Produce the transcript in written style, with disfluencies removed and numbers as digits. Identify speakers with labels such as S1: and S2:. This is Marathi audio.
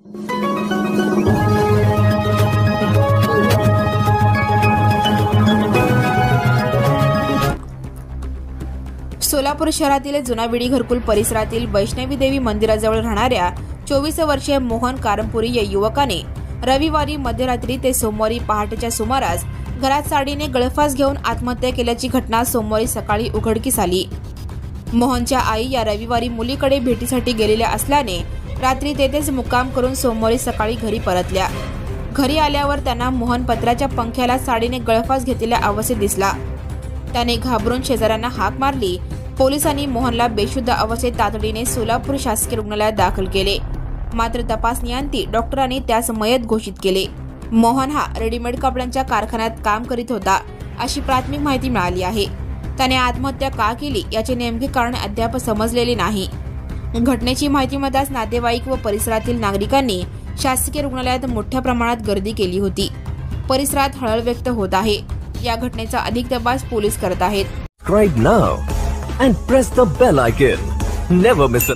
S1: सोलापूर शहरातील जुनाविडी घरकुल परिसरातील वैष्णवी देवी मंदिराजवळ राहणाऱ्या 24 वर्षीय मोहन कारंपुरी या युवकाने रविवारी मध्यरात्री ते सोमवारी पहाटेच्या सुमारास घरात साडीने गळफास घेऊन आत्महत्या केल्याची घटना सोमवारी सकाळी उघडकीस आली। मोहनच्या आई या रविवारी मुलीकडे भेटीसाठी गेलेल्या असल्याने रात्री तेथेच मुक्काम करून सोमवारी सकाळी घरी परतल्या। घरी आल्यावर त्यांना मोहन पत्र्याच्या पंख्याला साडीने गळफास घेतलेल्या अवस्थेत दिसला। त्याने घाबरून शेजाऱ्यांना हाक मारली। पोलिसांनी मोहनला बेशुद्ध अवस्थेत तातडीने सोलापूर शासकीय रुग्णालयात दाखल केले, मात्र तपासणीअंती डॉक्टरांनी त्यास मयत घोषित केले। मोहन हा रेडीमेड कपड्यांच्या कारखान्यात काम करीत होता अशी प्राथमिक माहिती मिळाली आहे। त्याने आत्महत्या का केली याचे नेमके कारण अद्याप समजलेले नाही। घटनेची माहिती मिळताच नातेवाईक व परिसरातील नागरिकांनी शासकीय रुग्णालयात मोठ्या प्रमाणात गर्दी केली होती। परिसरात हळहळ व्यक्त होत आहे। या घटनेचा अधिक तपास पोलीस करत आहेत।
S2: Subscribe now and press the bell icon. Never miss an